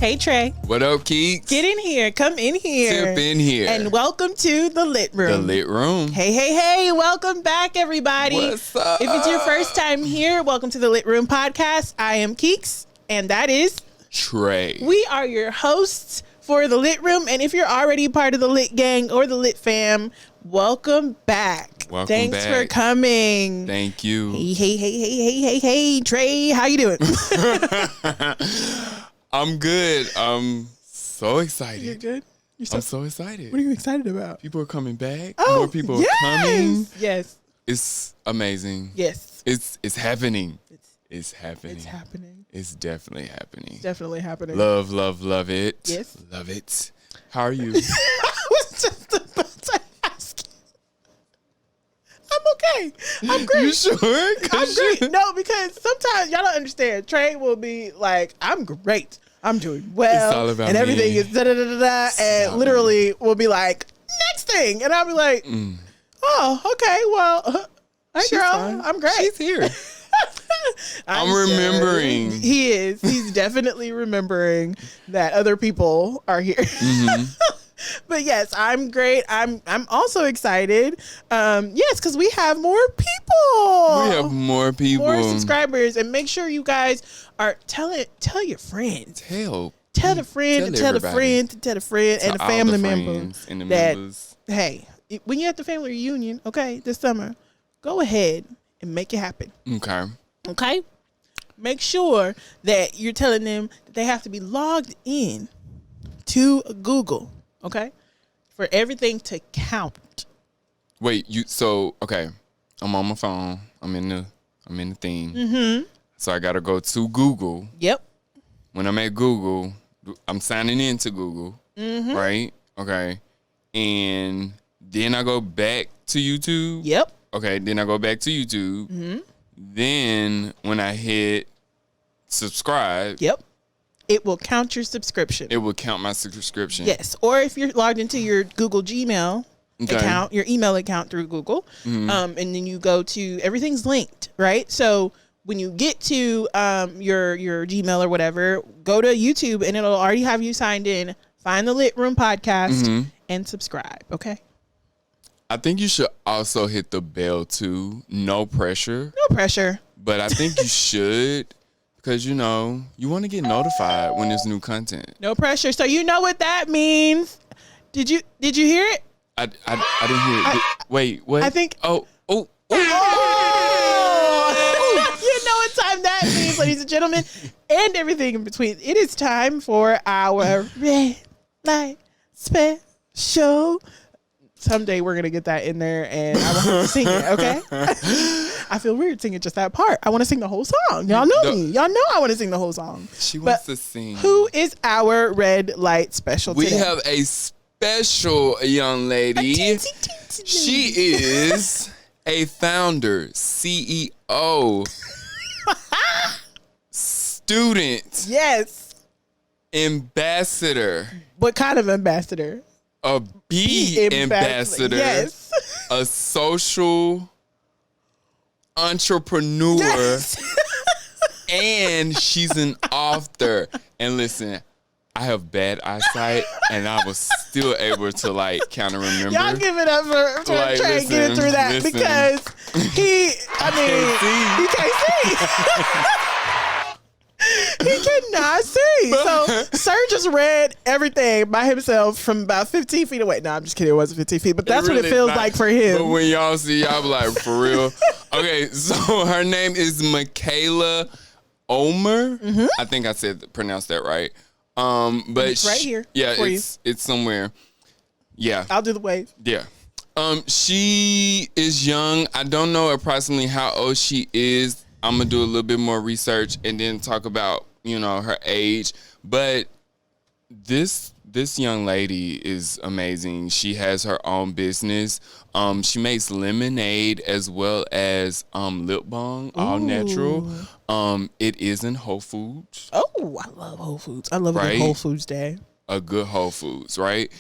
Hey, Trey. What up, Keeks? Get in here. Come in here. Tip in here. And welcome to the LiT Room. The LiT Room. Hey. Welcome back, everybody. What's up? If it's your first time here, welcome to the LiT Room podcast. I am Keeks, and that is Trey. We are your hosts for the LiT Room. And if you're already part of the LiT gang or the LiT fam, welcome back. Thanks for coming. Thank you. Hey, Trey. How you doing? I'm good. I'm so excited. You're good? I'm so excited. What are you excited about? People are coming back. Oh, More people are coming. Yes. It's amazing. Yes. It's happening. It's happening. It's happening. It's definitely happening. It's definitely happening. Love it. Yes. Love it. How are you? I was just about to ask you. I'm okay. I'm great. You sure? I'm great. No, because sometimes y'all don't understand. Trey will be like, I'm great. I'm doing well. It's all about and everything me. is da-da-da-da-da. And literally will be like, next thing. And I'll be like, oh, okay. Well, hey, She's girl. fine. I'm great. She's here. I'm remembering. He is. He's definitely remembering that other people are here. Mm-hmm. But yes, I'm great. I'm also excited. Yes, because we have more people. We have more people. More subscribers. And make sure you guys are tell your friends. Tell the friend, and tell the friend, to tell the friend, and the family member that, hey, when you're at the family reunion, okay, this summer, go ahead and make it happen. Okay? Make sure that you're telling them that they have to be logged in to Google, okay? For everything to count. Wait, okay. I'm on my phone. I'm in the thing. Mm-hmm. So I gotta go to Google. Yep. When I'm at Google, I'm signing into Google. Mm-hmm. Right? Okay. And then I go back to YouTube. Yep. Okay, then I go back to YouTube. Mm-hmm. Then when I hit subscribe. Yep. It will count your subscription. It will count my subscription. Yes. Or if you're logged into your Google Gmail account, your email account through Google, and then you go to, everything's linked, right? So when you get to your Gmail or whatever, go to YouTube and it'll already have you signed in. Find the LiT Room podcast and subscribe, okay? I think you should also hit the bell too. No pressure. No pressure. But I think you should, because you want to get notified when there's new content. No pressure. So you know what that means. Did you hear it? I didn't hear it. Wait, what? I think. Oh. You know what time that means, ladies and gentlemen, and everything in between. It is time for our Red Light Special. Someday we're going to get that in there and I will have to sing it, okay? I feel weird singing just that part. I want to sing the whole song. Y'all know me. Y'all know I want to sing the whole song. She wants to sing. Who is our Red Light Special today? We have a special young lady. She is a founder, CEO, student. Yes. Ambassador. What kind of ambassador? A bee ambassador. Yes. A social entrepreneur. Yes. And she's an author. And listen, I have bad eyesight and I was still able to kind of remember. Y'all give it up for Trey getting through that because he can't see. He cannot see. So Sir just read everything by himself from about 15 feet away. No, I'm just kidding. It wasn't 15 feet, but that's what it feels like for him. But when y'all see, y'all be like, for real. Okay, so her name is Michaela Omer. Mm-hmm. I think I pronounced that right. But it's right here. Yeah, it's somewhere. Yeah. I'll do the wave. Yeah. She is young. I don't know approximately how old she is. I'm going to do a little bit more research and then talk about, her age. But this young lady is amazing. She has her own business. She makes lemonade as well as lip balm, all natural. It is in Whole Foods. Oh, I love Whole Foods. I love a good Whole Foods day. A good Whole Foods, right?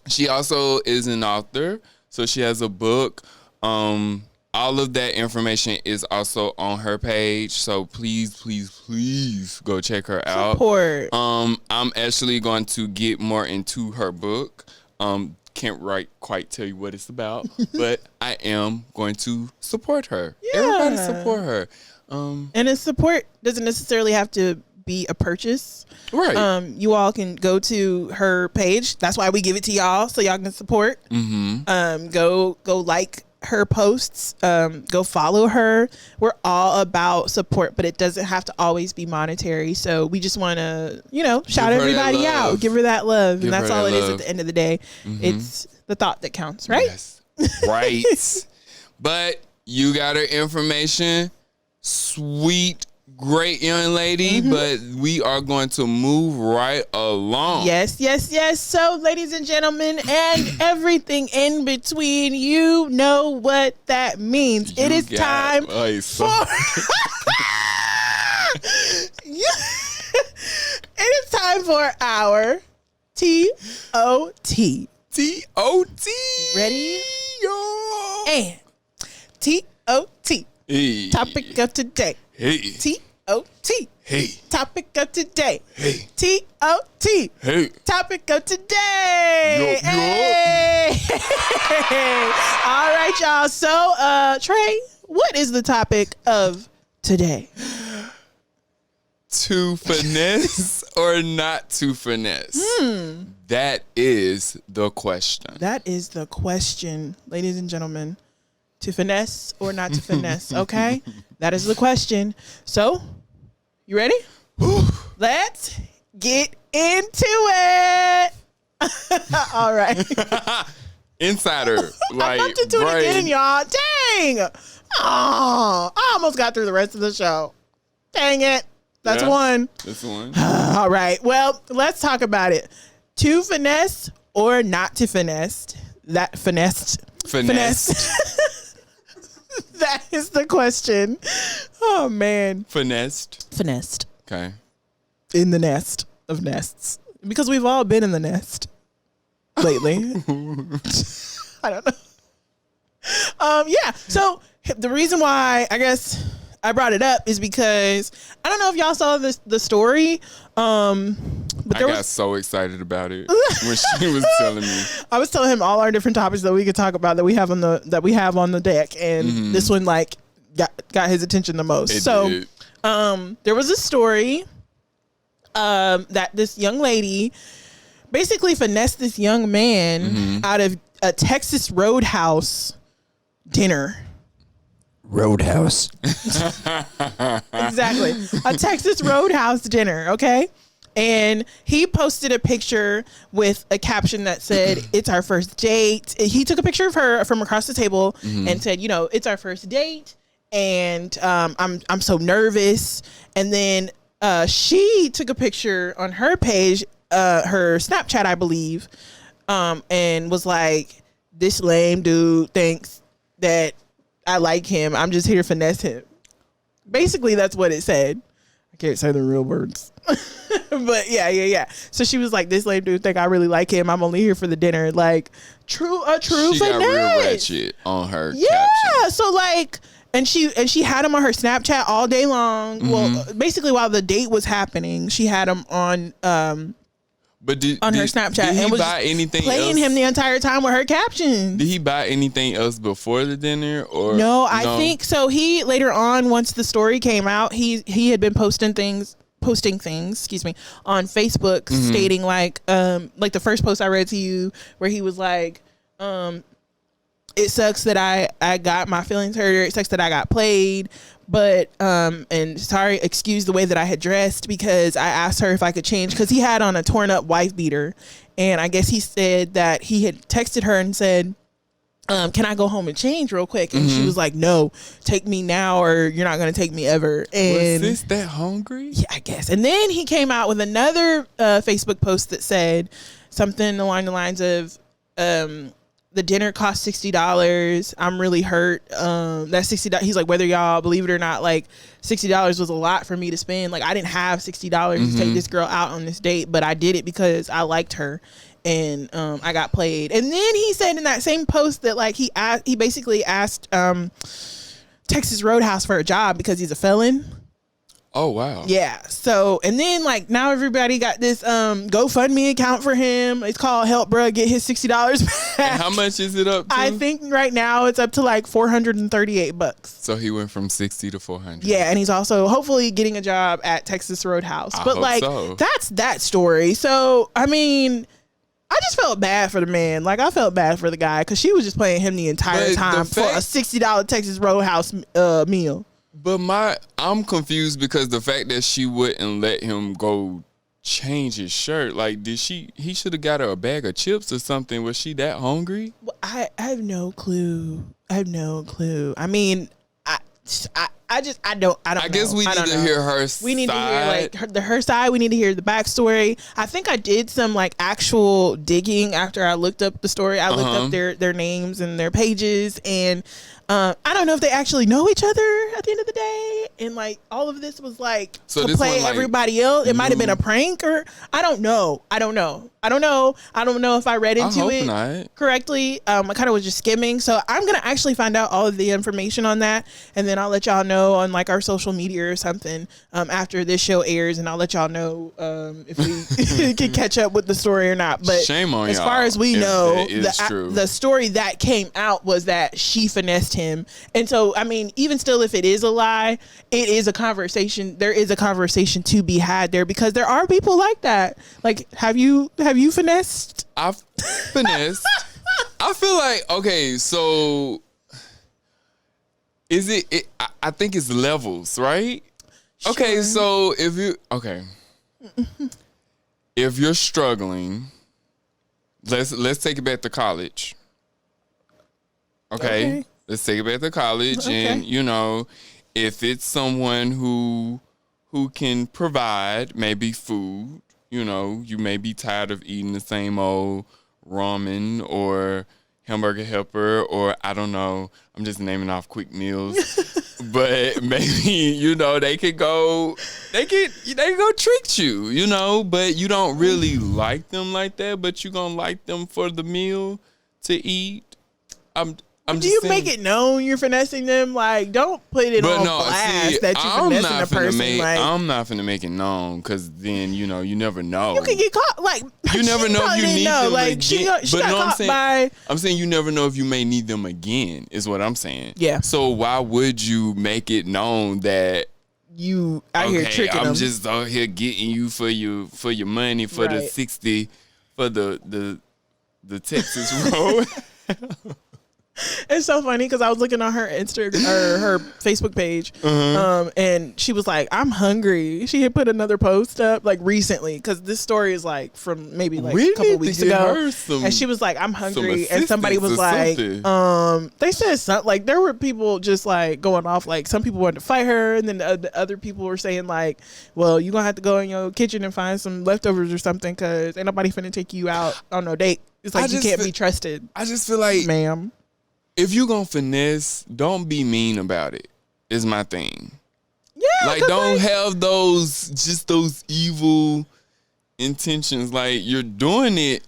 She also is an author. So she has a book. all of that information is also on her page. So please go check her out. Support. I'm actually going to get more into her book. Can't quite tell you what it's about, but I am going to support her. Yeah. Everybody support her. And a support doesn't necessarily have to be a purchase. Right. You all can go to her page. That's why we give it to y'all, so y'all can support. Mm-hmm. Go like her posts. Go follow her. We're all about support, but it doesn't have to always be monetary. So we just want to, shout everybody out, give her that love, and that's all it is at the end of the day. Mm-hmm. It's the thought that counts, right? Yes. Right. But you got her information. Sweet, great young lady, but we are going to move right along. Yes. So, ladies and gentlemen, and everything in between, you know what that means. It is time for... It is time for our T-O-T. T-O-T. Ready? Yo. And T-O-T. Hey. Topic of today. Hey. T-O-T. Hey. Topic of today. Hey. T-O-T. Hey. Topic of today. Yo. Hey. All right, y'all. So, Trey, what is the topic of today? To finesse or not to finesse? That is the question. That is the question, ladies and gentlemen. To finesse or not to finesse, okay? That is the question. So, you ready? Let's get into it. All right. Insider. I'm about to tune it in, y'all. Dang. Oh, I almost got through the rest of the show. Dang it. That's one. That's one. All right. Well, let's talk about it. To finesse or not to finesse? That finessed. That is the question. Oh, man. Finessed. Okay. In the nest of nests. Because we've all been in the nest lately. I don't know. Yeah. So the reason why I guess I brought it up is because I don't know if y'all saw the story. But I got so excited about it when she was telling me. I was telling him all our different topics that we could talk about that we have on the deck, and this one got his attention the most. Did. There was a story that this young lady basically finessed this young man out of a Texas Roadhouse dinner. Roadhouse. Exactly. A Texas Roadhouse dinner, okay? And he posted a picture with a caption that said, "It's our first date." He took a picture of her from across the table and said, "It's our first date, and I'm so nervous." And then she took a picture on her page, her Snapchat, I believe, and was like, "This lame dude thinks that I like him. I'm just here to finesse him." Basically, that's what it said. I can't say the real words. But yeah. So she was like, "This lame dude think I really like him. I'm only here for the dinner." Like, true she finesse. Got real ratchet on her caption. So like, and she had him on her Snapchat all day long. Well, basically while the date was happening, she had him on her Snapchat. Did he and was buy anything playing else? him the entire time with her captions. Did he buy anything else before the dinner or no? I think so. He later on, once the story came out, he had been posting things, on Facebook, stating like the first post I read to you where he was like, "It sucks that I got my feelings hurt. It sucks that I got played. But, and sorry, excuse the way that I had dressed because I asked her if I could change," because he had on a torn up wife beater. And I guess he said that he had texted her and said, "Can I go home and change real quick?" And she was like, "No, take me now or you're not going to take me ever." And was this that hungry? Yeah, I guess. And then he came out with another Facebook post that said something along the lines of, the dinner cost $60. I'm really hurt. That $60. He's like, whether y'all believe it or not, like $60 was a lot for me to spend. Like I didn't have $60 to take this girl out on this date, but I did it because I liked her, and I got played. And then he said in that same post that like he basically asked Texas Roadhouse for a job because he's a felon. Oh wow. Yeah. So, and then like now everybody got this GoFundMe account for him. It's called Help Bruh Get His $60 back. And how much is it up to? I think right now it's up to like $438. So he went from 60 to 400. Yeah, and he's also hopefully getting a job at Texas Roadhouse. I but hope like so. That's that story. So, I mean, I just felt bad for the man. Like I felt bad for the guy because she was just playing him the entire time for a $60 Texas Roadhouse meal. But I'm confused because the fact that she wouldn't let him go change his shirt, like he should have got her a bag of chips or something. Was she that hungry? Well, I have no clue. I mean, I don't I guess we need to hear her side. We need to hear like her side. We need to hear the backstory. I think I did some like actual digging after I looked up the story. I looked up their names and their pages, and I don't know if they actually know each other at the end of the day. And like all of this was like to play everybody else. It might have been a prank, or I don't know if I read into it correctly. I kind of was just skimming. So I'm going to actually find out all of the information on that. And then I'll let y'all know on like our social media or something after this show airs. And I'll let y'all know if we can catch up with the story or not. But shame on as y'all far as we know, true. The story that came out was that she finessed him. And so, I mean, even still, if it is a lie, it is a conversation. There is a conversation to be had there because there are people like that. Like, have you finessed? I've finessed. I feel like, okay, so is it I think it's levels, right? Sure. Okay, so if you're struggling, let's take it back to college. Okay. Let's take it back to college, and you know, if it's someone who can provide maybe food, you know, you may be tired of eating the same old ramen or hamburger helper, or I don't know, I'm just naming off quick meals, but maybe, you know, they could go trick you, you know, but you don't really like them like that, but you gonna like them for the meal to eat. Do you make it known you're finessing them? Like, don't put it on blast that you're finessing a person. I'm not finna make it known because then, you know, you never know. You can get caught. Like, you never know if you need them like, again. She got caught by... I'm saying you never know if you may need them again, is what I'm saying. Yeah. So why would you make it known that you out here tricking them? I'm just out here getting you for your money for the 60 for the Texas road. It's so funny because I was looking on her Instagram or her Facebook page, and she was like, "I'm hungry." She had put another post up like recently because this story is like from maybe like a couple weeks ago, and she was like, "I'm hungry," and somebody was like, they said something like there were people just like going off, like some people wanted to fight her, and then the other people were saying like, "Well, you gonna have to go in your kitchen and find some leftovers or something because ain't nobody finna take you out on no date." It's like you can't be trusted. I just feel like, ma'am, if you gonna finesse, don't be mean about it, is my thing. Yeah. Like, don't have those evil intentions. Like, you're doing it.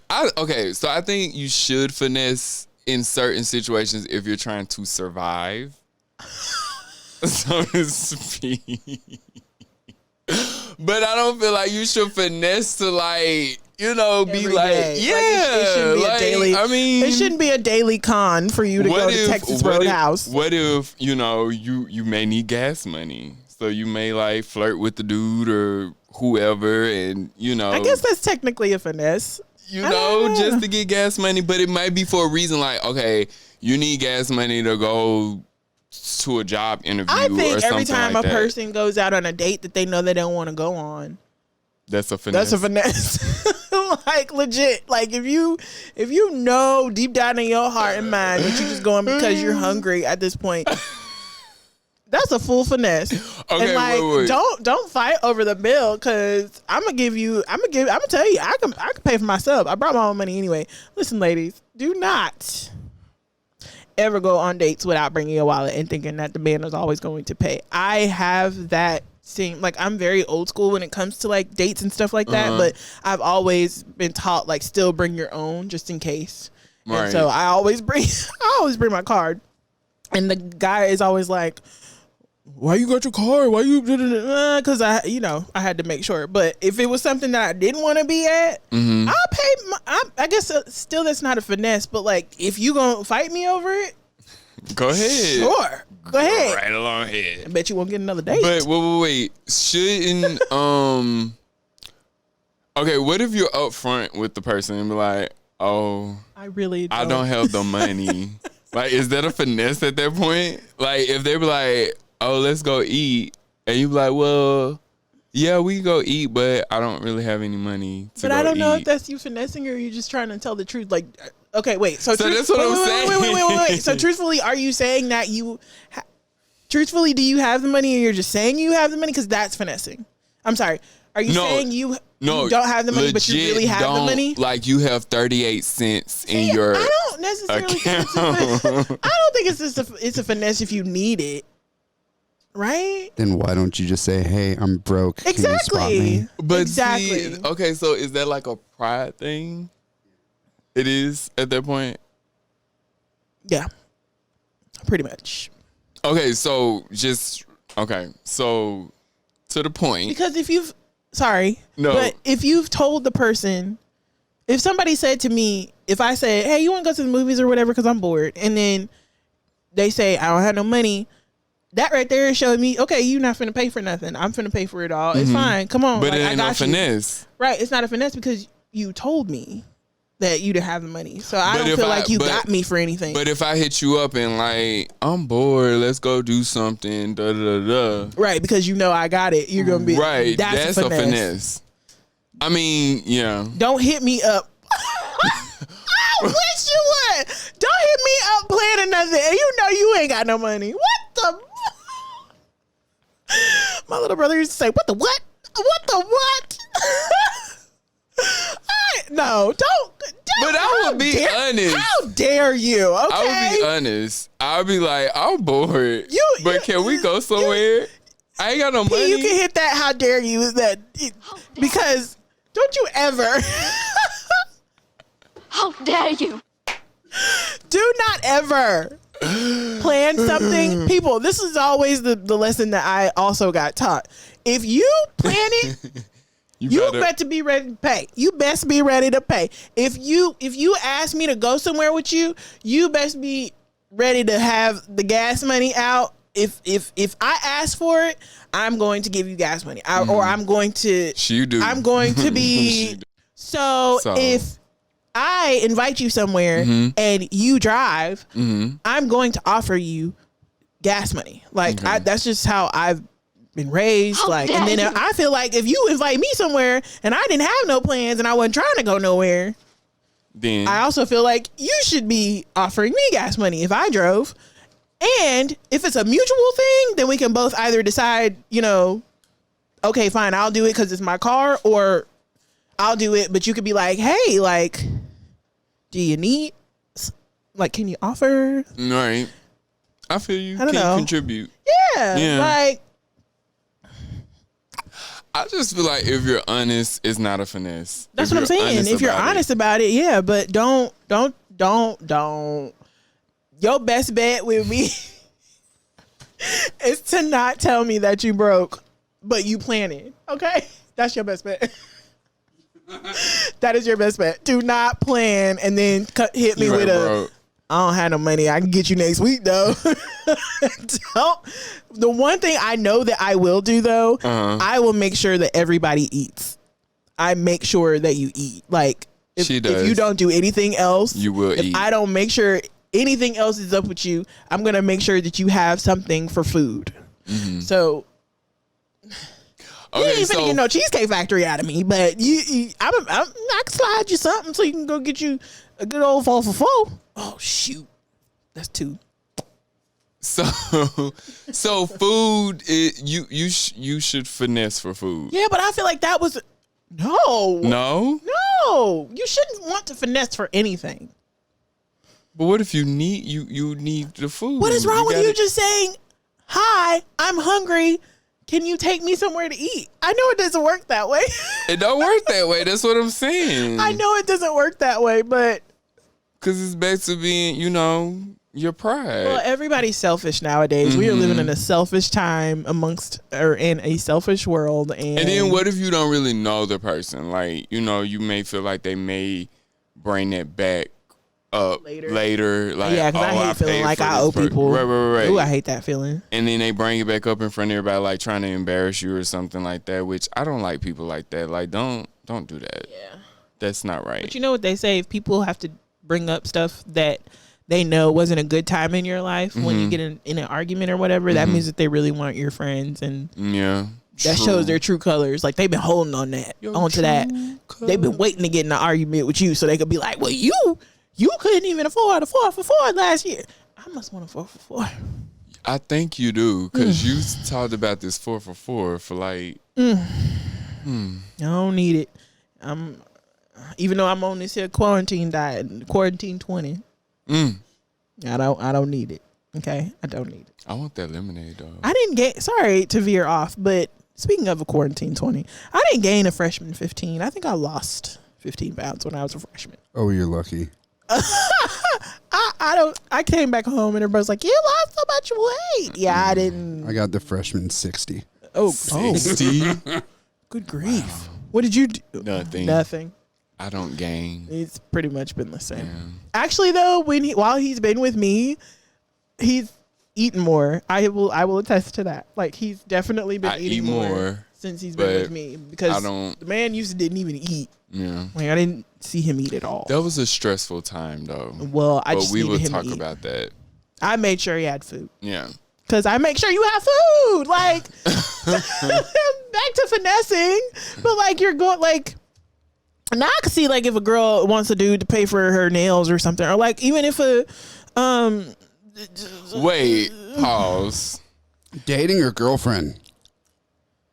So I think you should finesse in certain situations if you're trying to survive, so to speak. But I don't feel like you should finesse to, like, you know, be every like, day. yeah, it shouldn't be a daily. I mean, it shouldn't be a daily con for you to go to Texas Roadhouse. What if, you know, you may need gas money, so you may like flirt with the dude or whoever, and you know, I guess that's technically a finesse. You know, just to get gas money, but it might be for a reason. Like, okay, you need gas money to go to a job interview. I think or something every time like a person goes out on a date that they know they don't want to go on, that's a finesse. That's a finesse. Like, legit. Like, if you know deep down in your heart and mind that you're just going because you're hungry at this point, that's a full finesse. Okay, and like, wait. Don't fight over the bill, because I'm gonna tell you, I can pay for myself. I brought my own money anyway. Listen, ladies, do not ever go on dates without bringing a wallet and thinking that the man is always going to pay. I have that same, like, I'm very old school when it comes to like dates and stuff like that, but I've always been taught like still bring your own just in case. Right. And so I always bring my card, and the guy is always like, why you got your card? Why you? Because I had to make sure. But if it was something that I didn't want to be at, I'll pay. I guess still that's not a finesse. But like, if you gonna fight me over it, go ahead. Sure, go ahead. Right along ahead. I bet you won't get another date. But wait. Shouldn't Okay, what if you're upfront with the person and be like, oh, I don't have the money. Like, is that a finesse at that point? Like, if they be like, oh, let's go eat. And you be like, well, yeah, we can go eat, but I don't really have any money to go eat. But I don't know if that's you finessing or you just trying to tell the truth. Like, okay, wait. So that's what I'm saying. Wait. So truthfully, are you saying that truthfully, do you have the money or you're just saying you have the money? Because that's finessing. I'm sorry. Are you saying you don't have the money, but you really have the money? Like, you have 38 cents in your I don't necessarily think I don't think it's a finesse if you need it. Right? Then why don't you just say, hey, I'm broke. Exactly. Can you spot me? But see, okay, so is that like a pride thing? It is at that point? Yeah. Pretty much. Okay, so so to the point. Because but if you've told the person, if somebody said to me, if I said, hey, you want to go to the movies or whatever because I'm bored, and then they say, I don't have no money, that right there showed me, okay, you're not finna pay for nothing. I'm finna pay for it all. It's fine. Come on. But it ain't no finesse. Right. It's not a finesse because you told me that you didn't have the money. So I don't feel like you got me for anything. But if I hit you up and like, I'm bored, let's go do something, da da da. Right, because you know I got it. You're going to be. Right. That's a finesse. I mean, yeah. Don't hit me up. I wish you would. Don't hit me up planning nothing. And you know you ain't got no money. What the? My little brother used to say, what the what? What the what? No, don't. But I would be honest. How dare you? Okay? I would be honest. I would be like, I'm bored. But can we go somewhere? I ain't got no money. You can hit that. How dare you? Because don't you ever. How dare you? Do not ever plan something. People, this is always the lesson that I also got taught. If you plan it, you better be ready to pay. You best be ready to pay. If you ask me to go somewhere with you, you best be ready to have the gas money out. If I ask for it, I'm going to give you gas money. Or I'm going to. You do. I'm going to be. so if I invite you somewhere and you drive, I'm going to offer you gas money. Like that's just how I've been raised. Like, and then I feel like if you invite me somewhere and I didn't have no plans and I wasn't trying to go nowhere, then I also feel like you should be offering me gas money if I drove. And if it's a mutual thing, then we can both either decide, okay, fine, I'll do it because it's my car, or I'll do it, but you could be like, hey, like, do you need, like, can you offer? Right. I feel you. I don't know. Contribute. Yeah. Like, I just feel like if you're honest, it's not a finesse. That's what I'm saying. If you're honest about it, yeah, but don't. Your best bet with me is to not tell me that you broke, but you planning. Okay? That's your best bet. That is your best bet. Do not plan and then hit me with I don't have no money. I can get you next week, though. The one thing I know that I will do, though, I will make sure that everybody eats. I make sure that you eat. Like, if you don't do anything else, you will eat. If I don't make sure anything else is up with you, I'm going to make sure that you have something for food. So, you ain't finna get no Cheesecake Factory out of me, but I can slide you something so you can go get you a good old 4 for 4. Oh, shoot. That's 2. So food, you should finesse for food. Yeah, but I feel like that was... No. No? No. You shouldn't want to finesse for anything. But what if you need you need the food? What is wrong with you just saying, "Hi, I'm hungry. Can you take me somewhere to eat?" I know it doesn't work that way. It don't work that way. That's what I'm saying. I know it doesn't work that way, but because it's back to being, your pride. Well, everybody's selfish nowadays. We are living in a selfish time in a selfish world. And then what if you don't really know the person? Like, you may feel like they may bring it back up later. Like, yeah, because I hate feeling like I owe people. Right. Ooh, I hate that feeling. And then they bring it back up in front of everybody, like trying to embarrass you or something like that, which I don't like people like that. Like, don't do that. Yeah. That's not right. But you know what they say? If people have to bring up stuff that they know wasn't a good time in your life when you get in an argument or whatever, that means that they really want your friends, and that shows their true colors. Like, they've been holding on onto that. Colors. They've been waiting to get in an argument with you so they could be like, well, you couldn't even afford a 4-for-4 last year. I must want a 4-for-4. I think you do, because you talked about this 4-for-4 for like. I don't need it. Even though I'm on this here quarantine diet, quarantine 20. I don't need it. Okay, I don't need it. I want that lemonade though. I didn't gain. Sorry to veer off, but speaking of a quarantine 20, I didn't gain a freshman 15. I think I lost 15 pounds when I was a freshman. Oh, you're lucky. I came back home and everybody's like, "You lost so much weight." Yeah, I didn't. I got the freshman 60. Oh, 60. Good grief! Wow. What did you do? Nothing. I don't gain. It's pretty much been the same. Yeah. Actually, though, while he's been with me, he's eaten more. I will attest to that. Like, he's definitely been eating more since he's been with me, because the man didn't even eat. Yeah, like, I didn't see him eat at all. That was a stressful time, though. Well, we will talk about that. I made sure he had food. Yeah. Because I make sure you have food. Like, back to finessing, but like, you're going like. Now I can see, like, if a girl wants a dude to pay for her nails or something, or like even if wait, pause. Dating or girlfriend?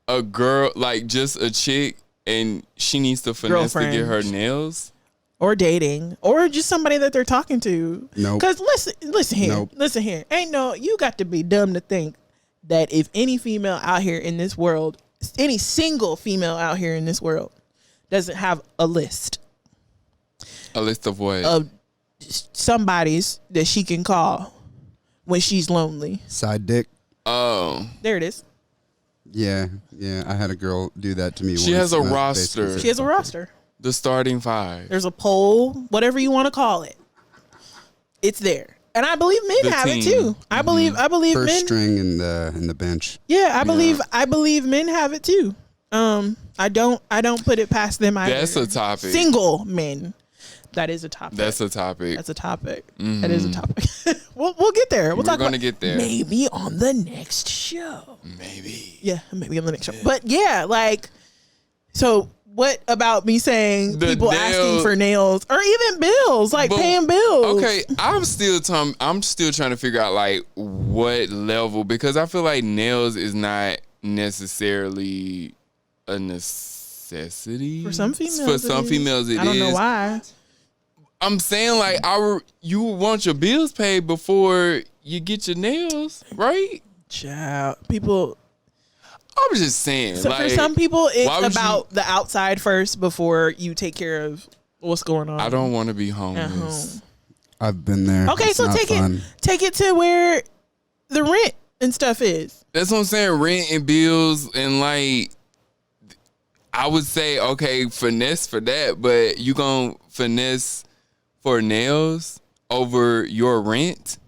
A girl, like just a chick, and she needs to finesse to get her nails, or dating, or just somebody that they're talking to. No, because listen here, listen here. You got to be dumb to think that if any female out here in this world, any single female out here in this world, doesn't have a list. A list of what? Of somebody's that she can call when she's lonely. Side dick. Oh. There it is. Yeah. I had a girl do that to me. She has a roster. She has a roster. The starting 5. There's a poll, whatever you want to call it. It's there. And I believe men have it too. I believe First men. string in the bench. Yeah, I believe men have it too. I don't put it past them either. That's a topic. Single men. That is a topic. That's a topic. Mm-hmm. That is a topic. we'll get there. We're going to get there. Maybe on the next show. Maybe. Yeah, maybe on the next show. But yeah, like, so what about me saying people asking for nails or even bills, like paying bills? Okay, I'm still trying to figure out like what level, because I feel like nails is not necessarily a necessity for some females. For some females, it is. I don't know why. I'm saying, like, you want your bills paid before you get your nails, right? Child, people. I'm just saying. So like, for some people, it's about the outside first before you take care of what's going on. I don't want to be homeless. I've been there. Okay, so take it to where the rent and stuff is. That's what I'm saying. Rent and bills, and like, I would say, okay, finesse for that, but you gonna finesse for nails over your rent?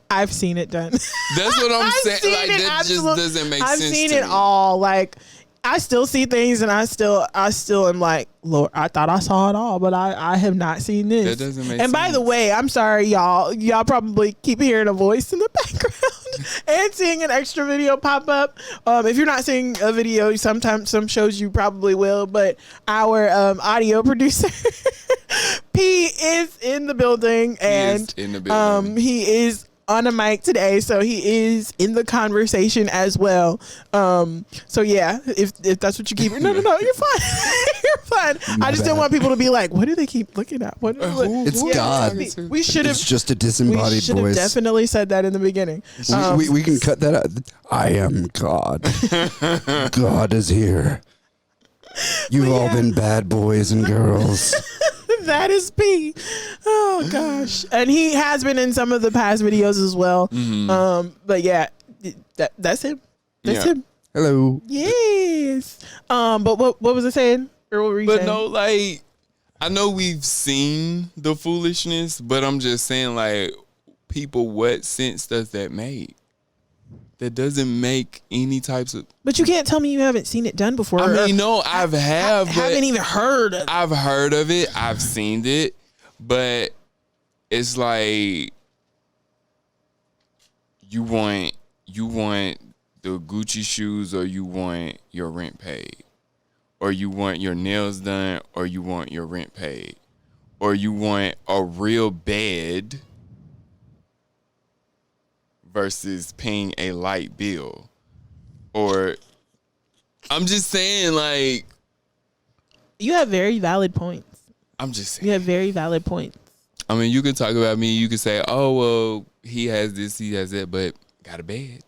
I've seen it done. That's what I'm saying. Like, that just doesn't make sense. I've seen it all. Like, I still see things, and I still am like, Lord, I thought I saw it all, but I have not seen this. That doesn't make sense. And by the way, I'm sorry, y'all. Y'all probably keep hearing a voice in the background and seeing an extra video pop up. If you're not seeing a video, sometimes some shows you probably will, but our audio producer P is in the building, and he is on a mic today, so he is in the conversation as well. So yeah, if that's what you keep, no, you're fine. You're fine. I just didn't want people to be like, what do they keep looking at? It's God. We should have. It's just a disembodied we should have voice. Definitely said that in the beginning. We can cut that out. I am God. God is here. You've all been bad boys and girls. That is P. Oh gosh, and he has been in some of the past videos as well. But yeah, that's him. That's him. Hello. Yes. But what was I saying? Or what were you saying? No, like I know we've seen the foolishness, but I'm just saying, like, people, what sense does that make? That doesn't make any types of. But you can't tell me you haven't seen it done before. I mean, no, I haven't even heard of it. I've heard of it. I've seen it, but it's like you want the Gucci shoes, or you want your rent paid, or you want your nails done, or you want your rent paid, or you want a real bed versus paying a light bill. Or I'm just saying, like, you have very valid points. I'm just saying. You have very valid points. I mean, you can talk about me. You can say, oh, well, he has this, he has that, but got a bed.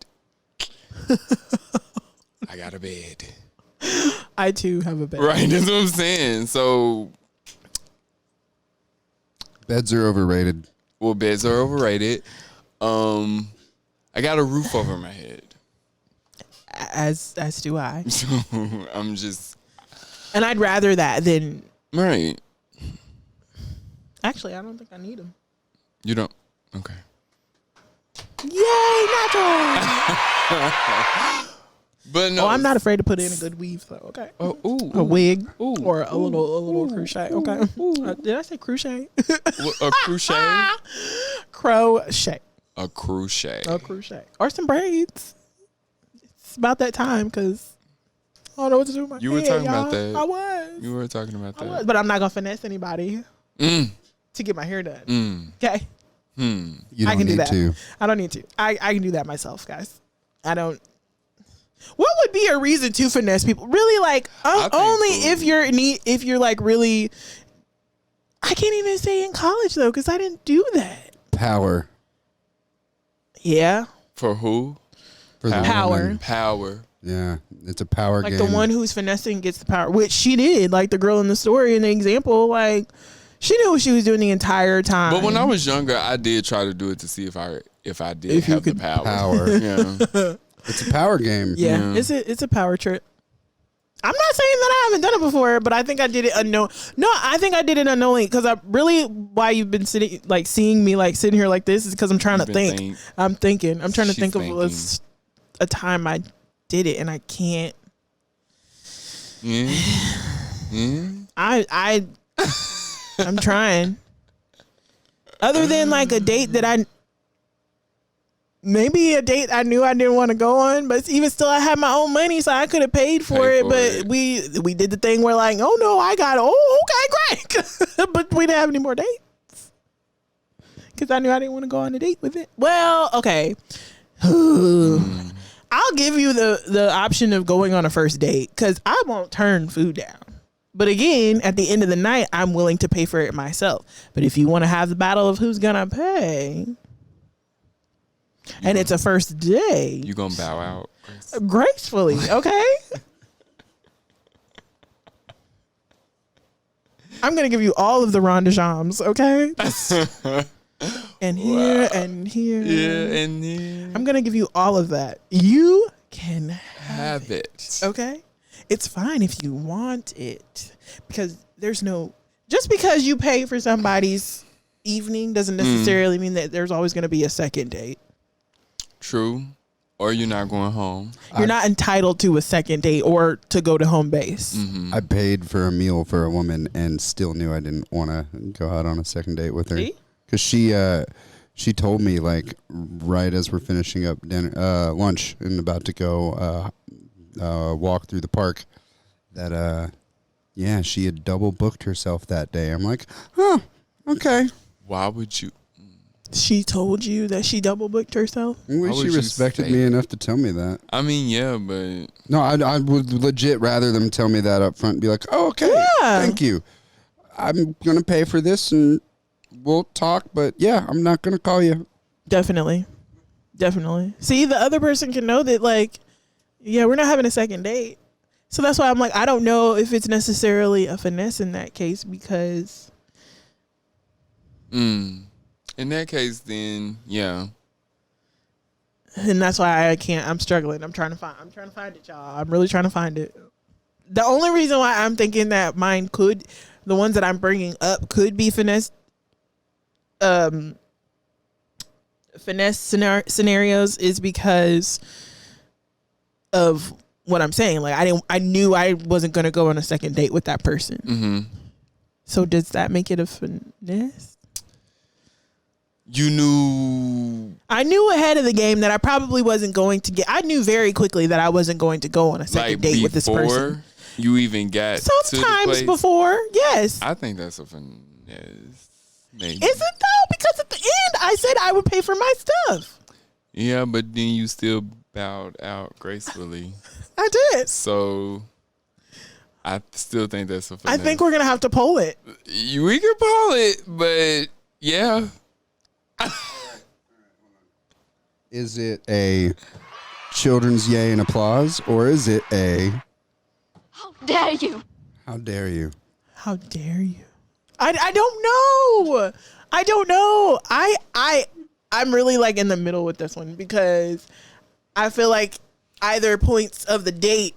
I got a bed. I, too, have a bed. Right, that's what I'm saying. So. Beds are overrated. Well, beds are overrated. I got a roof over my head. As do I. So I'm just. And I'd rather that than. Right. Actually, I don't think I need them. You don't? Okay. Yay, natural! But no. Oh, I'm not afraid to put in a good weave, though. Okay. Oh, ooh, a wig or a little crochet. Okay. Did I say crochet? A crochet? Crochet. A crochet. A crochet. Or some braids. It's about that time because I don't know what to do with my You were head, talking y'all. about that. I was. You were talking about that. But I'm not going to finesse anybody to get my hair done. Okay? You don't I can need do that. to. I don't need to. I can do that myself, guys. I don't. What would be a reason to finesse people? Really, like only if you're like really. I can't even say in college though, because I didn't do that. Power. Yeah. For who? For the Power. woman. Power. Yeah, it's a power like game. The one who's finessing gets the power, which she did. Like the girl in the story in the example, like she knew what she was doing the entire time. But when I was younger, I did try to do it to see if I did have the power. Yeah. It's a power game. Yeah. It's a power trip. I'm not saying that I haven't done it before, but I think I did it unknown. No, I think I did it unknowingly because I really why you've been sitting like seeing me like sitting here like this is because I'm trying to think. I'm thinking. I'm trying to think of a time I did it and I can't. I'm trying. Other than like a date that maybe a date I knew I didn't want to go on, but even still I had my own money, so I could have paid for it. But we did the thing where like, oh no, I got it. Oh, okay, great. But we didn't have any more dates because I knew I didn't want to go on a date with it. Well, okay. I'll give you the option of going on a first date because I won't turn food down. But again, at the end of the night, I'm willing to pay for it myself. But if you want to have the battle of who's gonna pay, and it's a first date, you gonna bow out gracefully, okay? I'm gonna give you all of the ronde-jambs, okay? And here and here. Yeah, and here. I'm gonna give you all of that. You can have it. Okay? It's fine if you want it. Because just because you pay for somebody's evening doesn't necessarily mean that there's always gonna be a second date. True. Or you're not going home. You're not entitled to a second date or to go to home base. I paid for a meal for a woman and still knew I didn't want to go out on a second date with her. Because she told me like right as we're finishing up lunch and about to go walk through the park that she had double booked herself that day. I'm like, oh, okay. Why would you? She told you that she double booked herself? I wish she respected me enough to tell me that. I mean, yeah, but... No, I would legit rather them tell me that up front and be like, oh, okay, thank you. I'm going to pay for this and we'll talk, but yeah, I'm not going to call you. Definitely. See, the other person can know that, like, yeah, we're not having a second date. So that's why I'm like, I don't know if it's necessarily a finesse in that case because... In that case, then, yeah. And that's why I can't. I'm struggling. I'm trying to find it, y'all. I'm really trying to find it. The only reason why I'm thinking that mine could, the ones that I'm bringing up, could be finesse, finesse scenarios is because of what I'm saying. Like I knew I wasn't gonna go on a second date with that person. Mm-hmm. So does that make it a finesse? You knew... I knew ahead of the game that I probably wasn't going to get... I knew very quickly that I wasn't going to go on a second date with this person. You even got sometimes before, yes. I think that's a finesse. Maybe. Is it though? Because at the end, I said I would pay for my stuff. Yeah, but then you still bowed out gracefully. I did. So... I still think that's a finesse. I think we're going to have to poll it. We can poll it, but yeah... Is it a children's yay and applause, or is it a how dare you? How dare you? How dare you? I don't know. I don't know. I'm really like in the middle with this one because I feel like either points of the date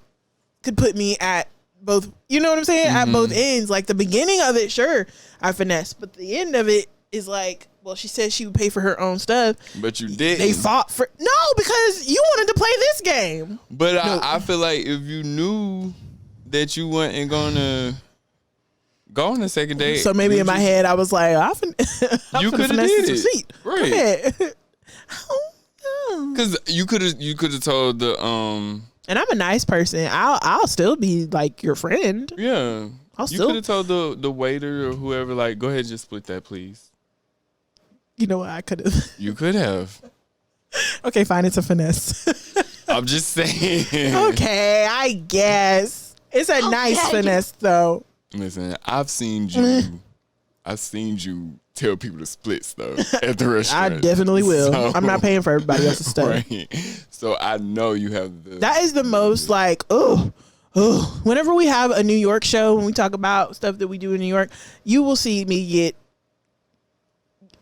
could put me at both, you know what I'm saying? At both ends. Like the beginning of it, sure, I finesse, but the end of it is like, well, she said she would pay for her own stuff. But you didn't. They fought for... No, because you wanted to play this game. But no. I feel like if you knew that you weren't going to go on a second date... So maybe in my head, I was like, you could have did it. Seat. Right. Because you could have told the... And I'm a nice person. I'll still be like your friend. Yeah. You could have told the waiter or whoever, like, go ahead and just split that, please. You know what? I could have. You could have. Okay, fine. It's a finesse. I'm just saying. Okay, I guess. It's a nice finesse, though. Listen, I've seen you tell people to split stuff at the restaurant. I definitely will. So, I'm not paying for everybody else's stuff. Right. So I know you have the... That is the most, like, whenever we have a New York show, when we talk about stuff that we do in New York, you will see me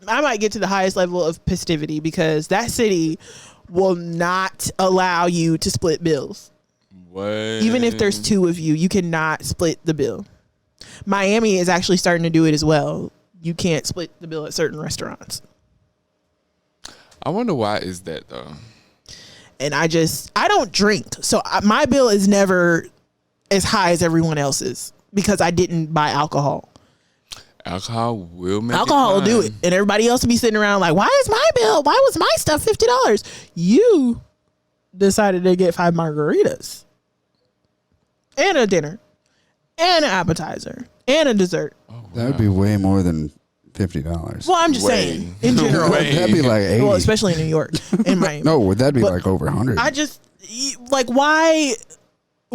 I might get to the highest level of festivity because that city will not allow you to split bills. What? Even if there's two of you, you cannot split the bill. Miami is actually starting to do it as well. You can't split the bill at certain restaurants. I wonder why is that though? And I don't drink. So my bill is never as high as everyone else's because I didn't buy alcohol. Alcohol will make alcohol will do it, and everybody else will be sitting around like, why is my bill? Why was my stuff $50? You decided to get 5 margaritas and a dinner and an appetizer and a dessert. Oh, wow. That would be way more than $50. Well, I'm just saying in general. That'd be like 80. Well, especially in New York, in Miami. No, that'd be like over 100. I just like why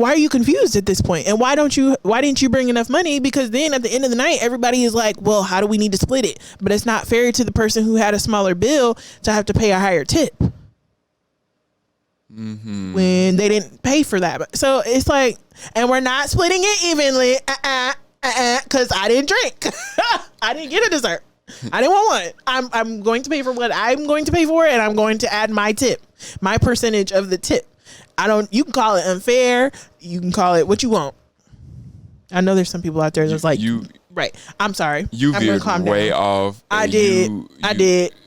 are you confused at this point? And why didn't you bring enough money? Because then at the end of the night, everybody is like, well, how do we need to split it? But it's not fair to the person who had a smaller bill to have to pay a higher tip when they didn't pay for that. So it's like, and we're not splitting it evenly because I didn't drink. I didn't get a dessert. I didn't want one. I'm going to pay for what I'm going to pay for, and I'm going to add my tip, my percentage of the tip. You can call it unfair. You can call it what you want. I know there's some people out there that's right. I'm sorry. You veered way off. I did.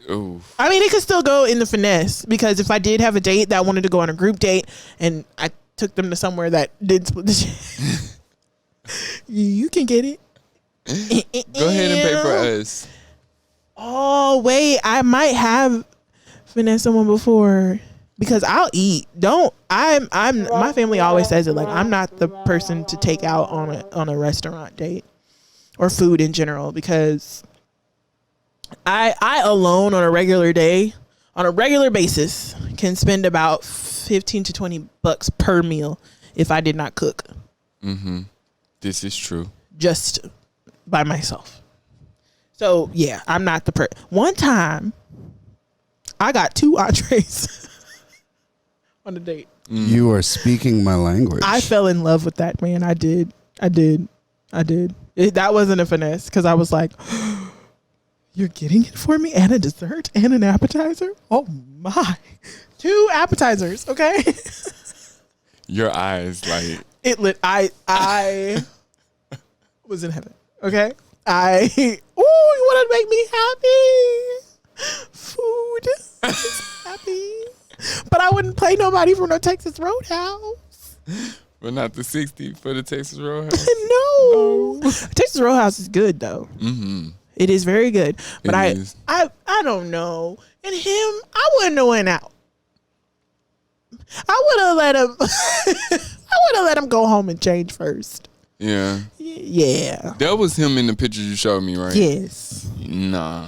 Oof. I mean, it could still go in the finesse because if I did have a date that wanted to go on a group date and I took them to somewhere that did split the shit, you can get it. Go ahead and pay for us. Oh, wait. I might have finessed someone before. Because I'll eat. My family always says it, like, I'm not the person to take out on a restaurant date or food in general because I alone on a regular basis can spend about 15 to $20 per meal if I did not cook. Mm-hmm. This is true. Just by myself. So yeah, I'm not the one time I got 2 entrees on a date. You are speaking my language. I fell in love with that man. I did. That wasn't a finesse because I was like, you're getting it for me and a dessert and an appetizer? Oh my. 2 appetizers, okay? Your eyes, like. It lit. I was in heaven, okay? You want to make me happy? Food is happy. But I wouldn't play nobody from no Texas Roadhouse. But not the 60 for the Texas Roadhouse. No. Texas Roadhouse is good though. Mm-hmm. It is very good. But I don't know. And him, I wouldn't have went out. I would have let him go home and change first. Yeah. Yeah. That was him in the picture you showed me, right? Yes. Nah.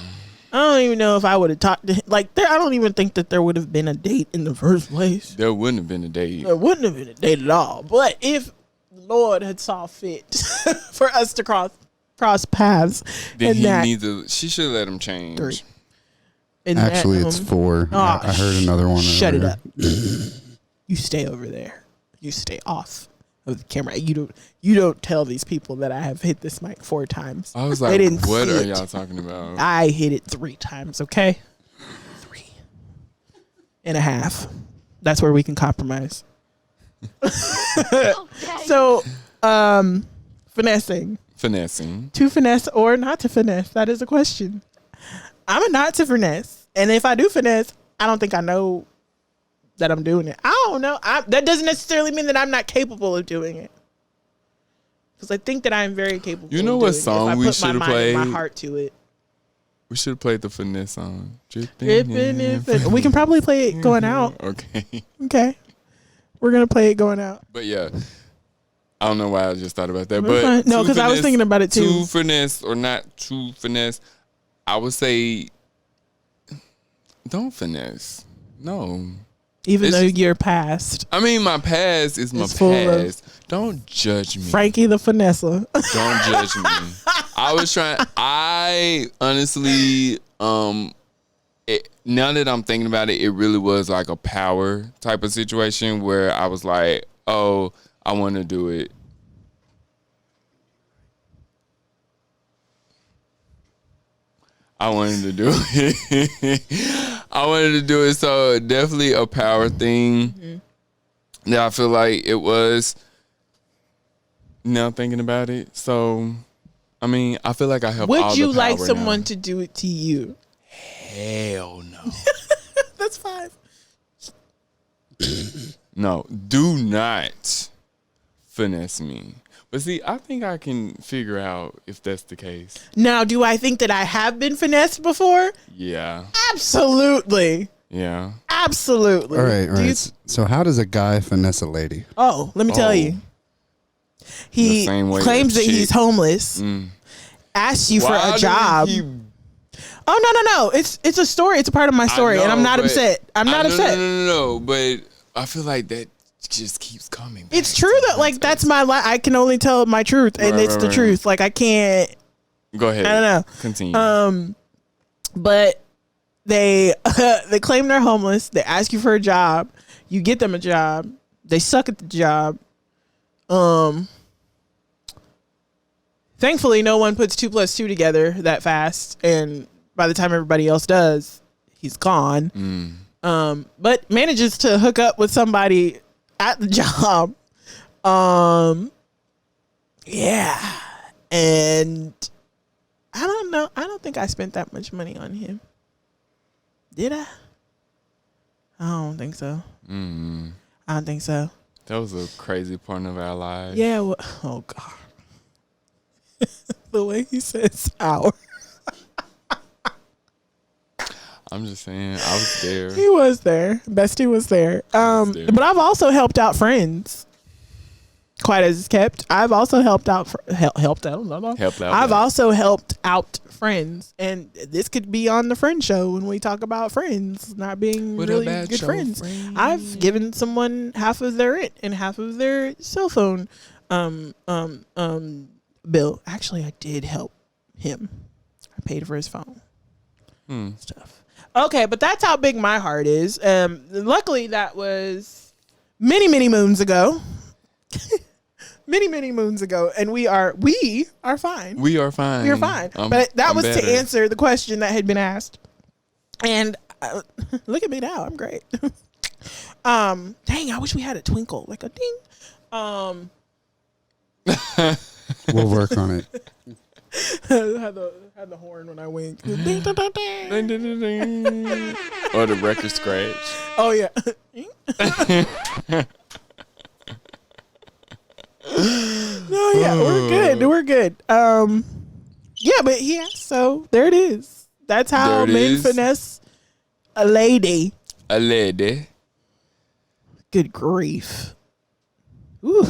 I don't even know if I would have talked to him. Like, I don't even think that there would have been a date in the first place. There wouldn't have been a date. There wouldn't have been a date at all. But if the Lord had saw fit for us to cross paths, then she should let him change. 3. Actually, it's 4. I heard another one. Shut it up. You stay over there. You stay off of the camera. You don't tell these people that I have hit this mic 4 times. I was like, what are y'all talking about? I hit it 3 times, okay? 3.5. That's where we can compromise. So, finessing. To finesse or not to finesse? That is a question. I'm a not to finesse. And if I do finesse, I don't think I know that I'm doing it. I don't know. That doesn't necessarily mean that I'm not capable of doing it. Because I think that I'm very capable. You know what song we should have played? My heart to it. We should have played the finesse song. Dripping. We can probably play it going out. Okay. We're gonna play it going out. But yeah, I don't know why I just thought about that. But no, because I was thinking about it too. To finesse or not to finesse, I would say don't finesse. No. Even though you're past. I mean, my past is my past. Don't judge me. Frankie the Finesser. Don't judge me. I honestly, now that I'm thinking about it, it really was like a power type of situation where I was like, oh, I want to do it. I wanted to do it. So definitely a power thing. Mm-hmm. That I feel like it was. Now thinking about it, so I mean, I feel like I have. Would you like someone to do it to you? Hell no. That's 5. No, do not finesse me. But see, I think I can figure out if that's the case. Now, do I think that I have been finessed before? Yeah. Absolutely. Yeah. Absolutely. All right. So how does a guy finesse a lady? Oh, let me tell you. He claims that he's homeless. Asks you for a job. Oh, no. It's a story. It's a part of my story. And I'm not upset. I'm not upset. No. But I feel like that just keeps coming back. It's true that like that's my life. I can only tell my truth, and it's the truth. Like I can't. Go ahead. I don't know. Continue. But they claim they're homeless. They ask you for a job. You get them a job. They suck at the job. Thankfully, no one puts 2 + 2 together that fast, and by the time everybody else does, he's gone. But manages to hook up with somebody at the job. Yeah. And I don't know. I don't think I spent that much money on him. Did I? I don't think so. I don't think so. That was a crazy point of our lives. Yeah. Well, oh, God. The way he says our. I'm just saying, I was there. He was there. Bestie was there. But I've also helped out friends. quite as kept. I've also helped out. I've also helped out friends, and this could be on the friend show when we talk about friends not being really good friends. I've given someone half of their rent and half of their cell phone bill. Actually, I did help him. I paid for his phone stuff. Okay, but that's how big my heart is. Luckily, that was many moons ago. many moons ago, and we are fine. We are fine. But that was better. To answer the question that had been asked. And look at me now. I'm great. Dang, I wish we had a twinkle, like a ding. We'll work on it. had the horn when I wink. Ding, ding, ding, ding. Ding, ding, ding. Or the record scratch. Oh yeah. No, yeah, we're good. Yeah, but yeah, so there it is. That's how men finesse a lady. A lady. Good grief. Ooh.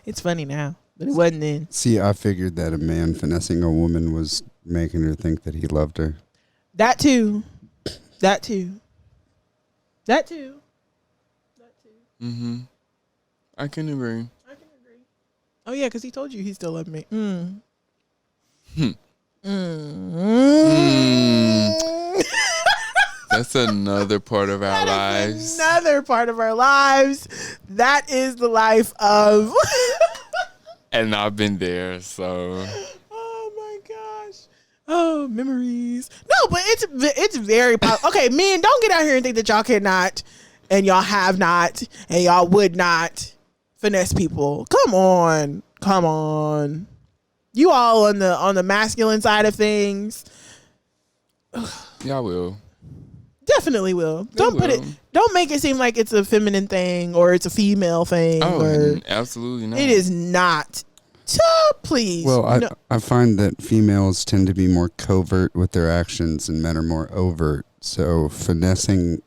It's funny now, but it wasn't then. See, I figured that a man finessing a woman was making her think that he loved her. That too. Mm-hmm. I can agree. Oh yeah, because he told you he still loved me. That's another part of our lives. Another part of our lives. That is the life of. And I've been there, so. Oh my gosh. Oh, memories. No, but it's very possible. Okay, men, don't get out here and think that y'all cannot, and y'all have not, and y'all would not finesse people. Come on. You all on the masculine side of things. Yeah, I will. Definitely will. Don't make it seem like it's a feminine thing or it's a female thing. Oh, absolutely not. It is not. Please. Well, I find that females tend to be more covert with their actions and men are more overt. So finessing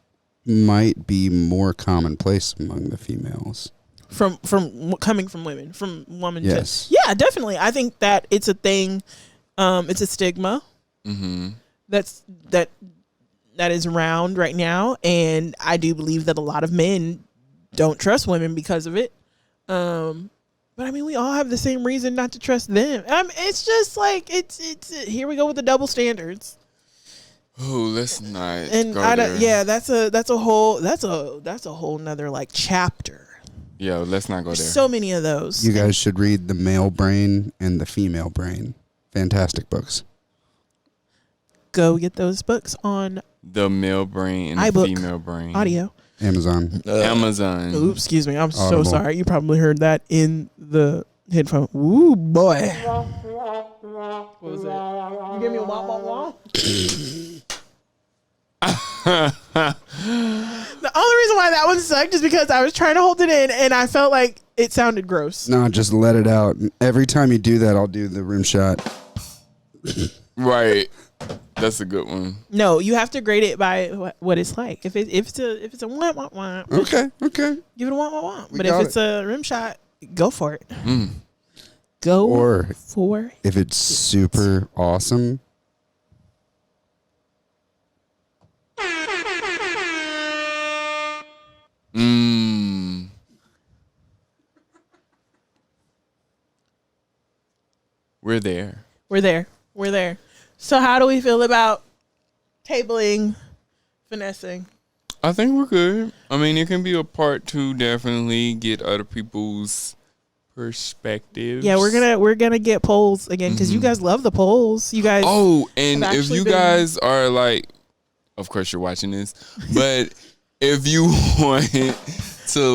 might be more commonplace among the females. From coming from women, from woman yes. to yeah, definitely. I think that it's a thing. It's a stigma. Mm-hmm. That is around right now, and I do believe that a lot of men don't trust women because of it. But I mean, we all have the same reason not to trust them. It's just like it's here we go with the double standards. Oh, let's not. And go there. Yeah, that's a whole nother like chapter. Yeah, let's not go there. So many of those. You guys should read The Male Brain and The Female Brain. Fantastic books. Go get those books on The Male Brain and iBook, The Female Brain. Audio. Amazon. Amazon. Excuse me. I'm Audible. so sorry. You probably heard that in the headphone. Ooh, boy. What was that? You give me a wah wah wah? The only reason why that one sucked is because I was trying to hold it in and I felt like it sounded gross. No, just let it out. Every time you do that, I'll do the rim shot. Right. That's a good one. No, you have to grade it by what it's like. If it's a wah wah wah, okay, give it a wah wah wah. But if it's a rim shot, go for it. Go or for it. If it's super awesome. We're there. So how do we feel about tabling, finessing? I think we're good. I mean, it can be a part to definitely get other people's perspectives. Yeah, we're gonna get polls again because you guys love the polls. You guys. Oh, and if you guys are like, of course you're watching this, but if you want to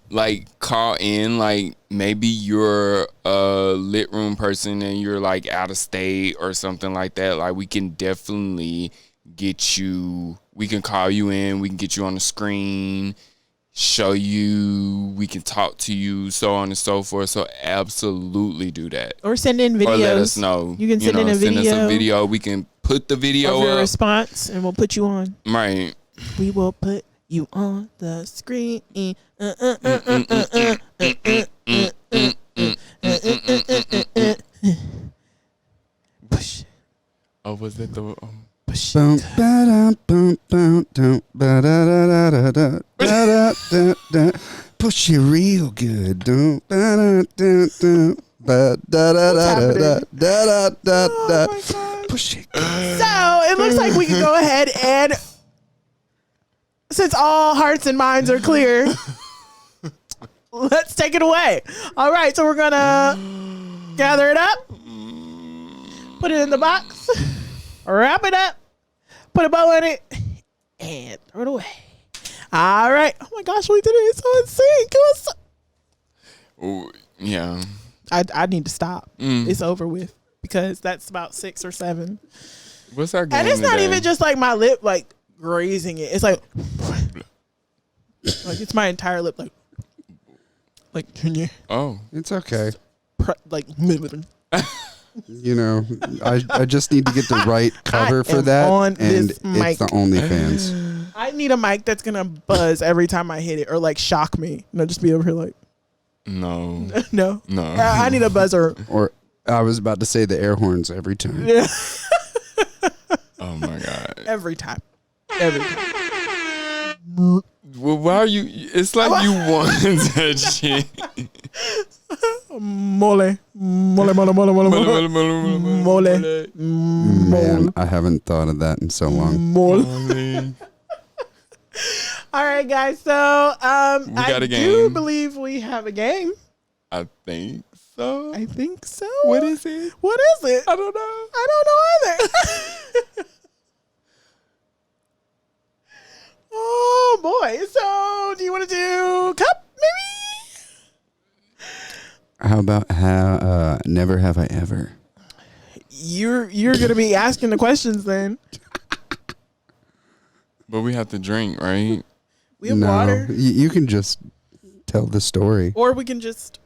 like call in, like maybe you're a lit room person and you're like out of state or something like that, like we can definitely get you. We can call you in. We can get you on the screen, show you. We can talk to you, so on and so forth. So absolutely do that. Or send in videos. Or let us know. You can send in a video. Send us a video. We can put the video of your up. response, and we'll put you on. Right. We will put You on the screen. Push. Oh, was that the? Push. Boom, ba-dum, boom, boom, boom, ba-da-da-da-da-da, da-da-da-da. Push it real good. Dum, ba-da-da-da, ba-da-da-da-da, da-da-da-da. Oh my God. Push it. So it looks like we can go ahead and, since all hearts and minds are clear, let's take it away. All right, so we're gonna gather it up, put it in the box, wrap it up, put a bow in it, and throw it away. All right. Oh my gosh, we did it. It's so in sync. It was Oh, yeah. I need to stop. It's over with because that's about 6 or 7. What's our game And it's not today? even just like my lip like grazing it. It's like it's my entire lip like can you Oh, it's okay. like You know, I just need to get the right cover for am that, on and this it's mic. the OnlyFans. I need a mic that's gonna buzz every time I hit it or like shock me. No, just be over here like No. no. No. I need a buzzer. Or I was about to say the air horns every time. Yeah. Oh my God. Every time. Every time. Well, why are you? It's like you want that shit. Mole. Mole, mole, mole, mole, mole. Mole. Man, I haven't thought of that in so long. Mole. All right, guys. So We got I a do game. believe we have a game. I think so. I think so. What is it? What is it? I don't know. I don't know either. Oh boy. So do you want to do cup maybe? How about never have I ever? You're gonna be asking the questions then. But we have to drink, right? We have No, water. you can just tell the story. Or we can just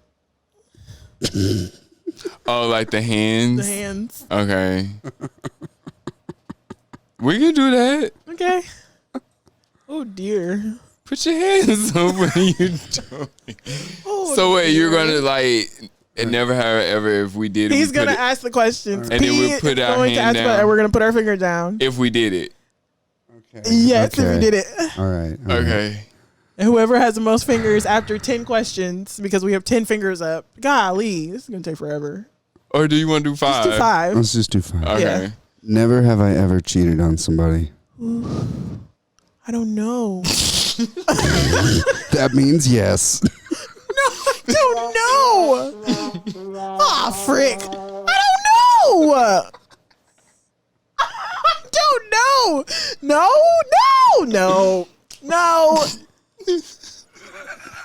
Oh, like the hands? the hands. Okay. We can do that. Okay. Oh dear. Put your hands up when you do it. Oh, So wait, you're dear. gonna like and never have ever if we did it. He's we put gonna it- ask the questions. And then we'll P put is our going to hand ask down. and we're gonna put our finger down. if we did it. Yes, if we did it. All right. Okay. And whoever has the most fingers after 10 questions, because we have 10 fingers up. Golly, this is gonna take forever. Or do you want to do 5? Let's do 5. Let's just do 5. Okay. Yeah. Never have I ever cheated on somebody. I don't know. That means yes. I don't know. Ah, frick. I don't know. I don't know. No.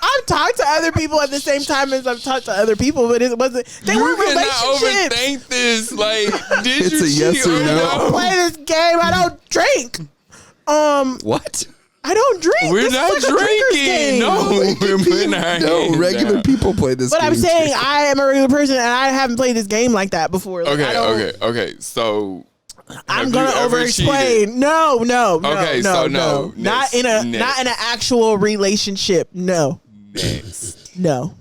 I've talked to other people at the same time as I've talked to other people, but it wasn't. They You weren't cannot relationships. overthink this. Like, did It's you a yes cheat or or no. I don't play this game. I don't drink. What? I don't drink. We're This not is like a drinker's drinking. game. No, we're putting our No, hands regular down. people play this But game. I'm saying I am a regular person and I haven't played this game like that before. Like, I don't- Okay. So I'm have gonna you ever over-explain. cheated? No. Okay, so no. Not in a Next. not in an actual relationship. No. Next. No.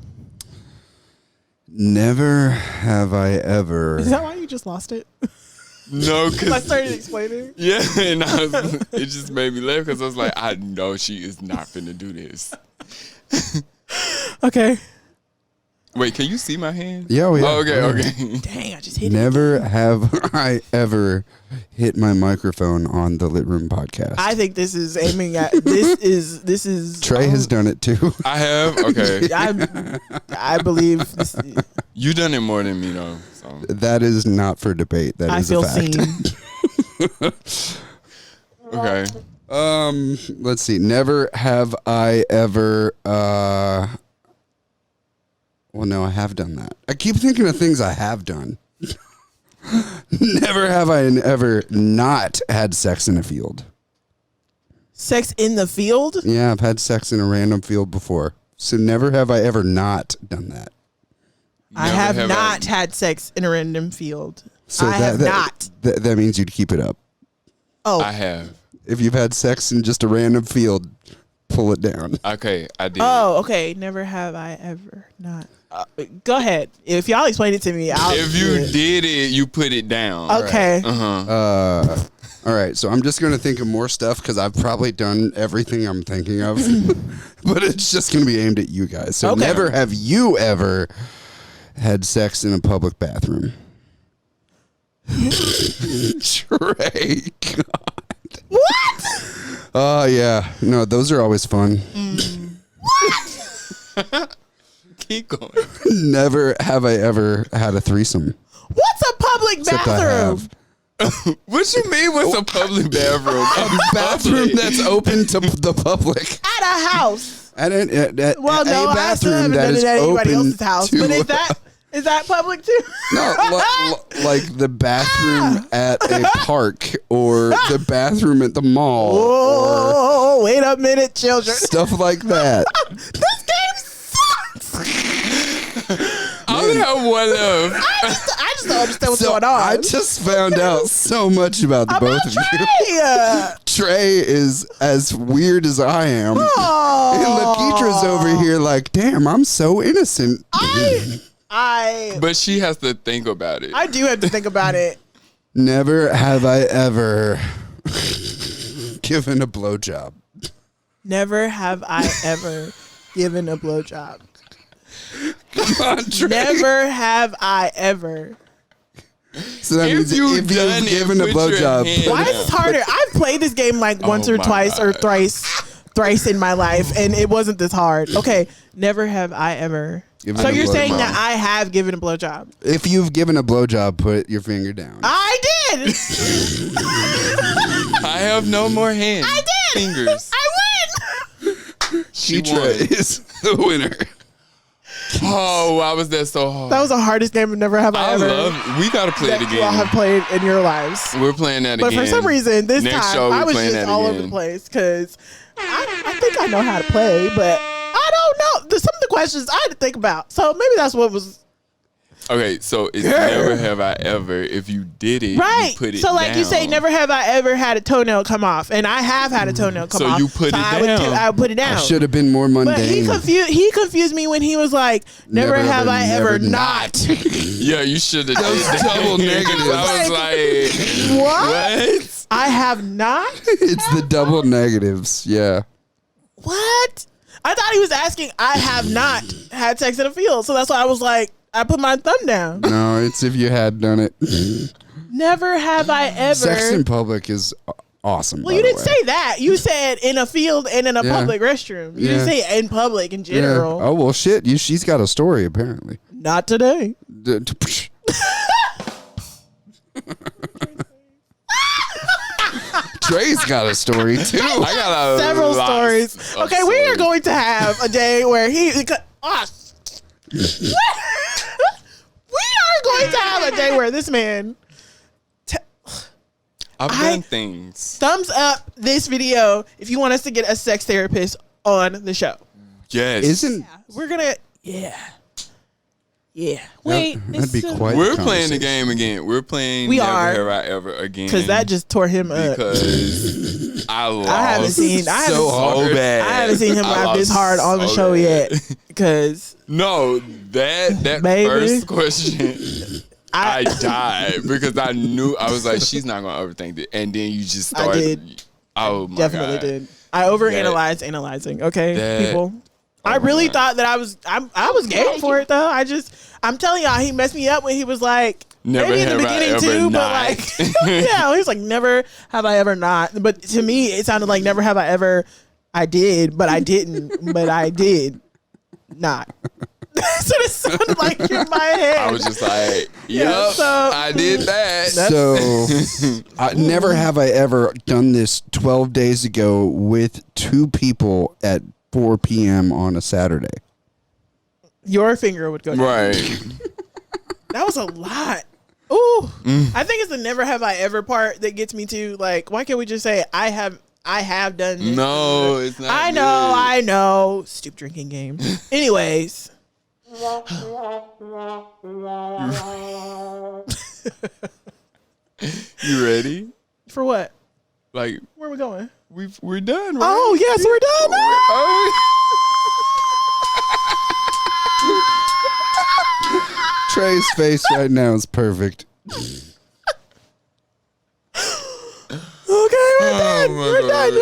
Never have I ever. Is that why you just lost it? No, I because started explaining. yeah, and it just made me laugh because I was like, I know she is not finna do this. Okay. Wait, can you see my hand? Yeah, yeah. Oh, okay, Yeah. okay. Dang, I just hit it. Never have I ever hit my microphone on the Lit Room podcast. I think this is aiming at this is Trey has done it too. I have. Okay, I believe this, you done it more than me though. So That is not for debate. That I is feel a fact. seen. okay. Let's see. Never have I ever. Well, no, I have done that. I keep thinking of things I have done. Never have I ever not had sex in a field. Sex in the field? Yeah, I've had sex in a random field before. So never have I ever not done that. I Never have have not had sex in a random field. So I have not. That means you'd keep it up. Oh, I have. If you've had sex in just a random field, pull it down. Okay, I did. Oh, okay. Never have I ever not. Go ahead. If y'all explain it to me, if you did it, you put it down. Okay. All right, so I'm just going to think of more stuff because I've probably done everything I'm thinking of, but it's just going to be aimed at you guys. So never have you ever had sex in a public bathroom. Trey, God. What? Oh, yeah. No, those are always fun. What? Keep going. Never have I ever had a threesome. What's a public bathroom? What you mean what's a public bathroom? A bathroom that's open to the public. At a house. At a I still haven't done it at anybody else's house. But is that public too? No, like the bathroom at a park or the bathroom at the mall. Whoa, wait a minute, children. Stuff like that. This game sucks. I only have one love. I just don't understand what's going on. I just found out so much about the both of you. Trey is as weird as I am. Oh. And Lakeetra's over here like, damn, I'm so innocent. But she has to think about it. I do have to think about it. Never have I ever given a blowjob. Never have I ever given a blowjob. Come on, Trey. Never have I ever. So that means if you've given a blowjob. Why is this harder? I've played this game like once or twice or thrice in my life, and it wasn't this hard. Okay, never have I ever. So you're saying that I have given a blowjob? If you've given a blowjob, put your finger down. I did. I have no more hands. I did. Fingers. I win. Trey is the winner. Oh, why was that so hard? That was the hardest game of Never Have I Ever. We gotta play it again. You all have played in your lives. We're playing that again. But for some reason, this Next time show, I was just all over the place because I think I know how to play, but I don't know. There's some of the questions I had to think about. So maybe that's what was. Okay, so it's never have I ever. If you did it, right. You put it so like down. you say, never have I ever had a toenail come off, and I have had a toenail come off. So you put it down. I would put it down. I should have been more mundane. But he confused me when he was like, never have I ever not. Yeah, you should have done double negative. I was like, what? I have not. It's the double negatives. Yeah. What? I thought he was asking. I have not had sex in a field, so that's why I was like. I put my thumb down. No, it's if you had done it. Never have I ever. Sex in public is awesome. Well, you didn't say that. You said in a field and in a public restroom. You didn't say in public in general. Yeah. Oh, well, shit. She's got a story, apparently. Not today. Trey's got a story, too. I got several stories. Okay, we are going to have a day where we are going to have a day where this man. I've done things. Thumbs up this video if you want us to get a sex therapist on the show. Yes. We're gonna. Yeah. Wait. That'd be quite. We're playing the game again. We're playing. We Never are. Have I Ever again? Because that just tore him up. Because I lost. I haven't seen him laugh this hard on the show yet. Because that first question. I died because I knew I was like, she's not gonna overthink it, and then you just started. I did. Oh my Definitely God. did. I overanalyzed analyzing. Okay, people. I really thought that I was game for it though. I'm telling y'all, he messed me up when he was like, never maybe in the beginning too, but like, yeah, he was like, never have I ever not. But to me, it sounded like never have I ever. I did, but I didn't, but I did not. So it sounded like in my head. I was just like, yep, I did that. So, never have I ever done this 12 days ago with two people at 4 p.m. on a Saturday. Your finger would go down. Right. That was a lot. Ooh. I think it's the never have I ever part that gets me to like, why can't we just say I have done this? No, it's not. I know. Stupid drinking game. Anyways. You ready? For what? Like, where are we going? We're done, right? Oh, yes, we're done. Trey's face right now is perfect. Okay, we're done.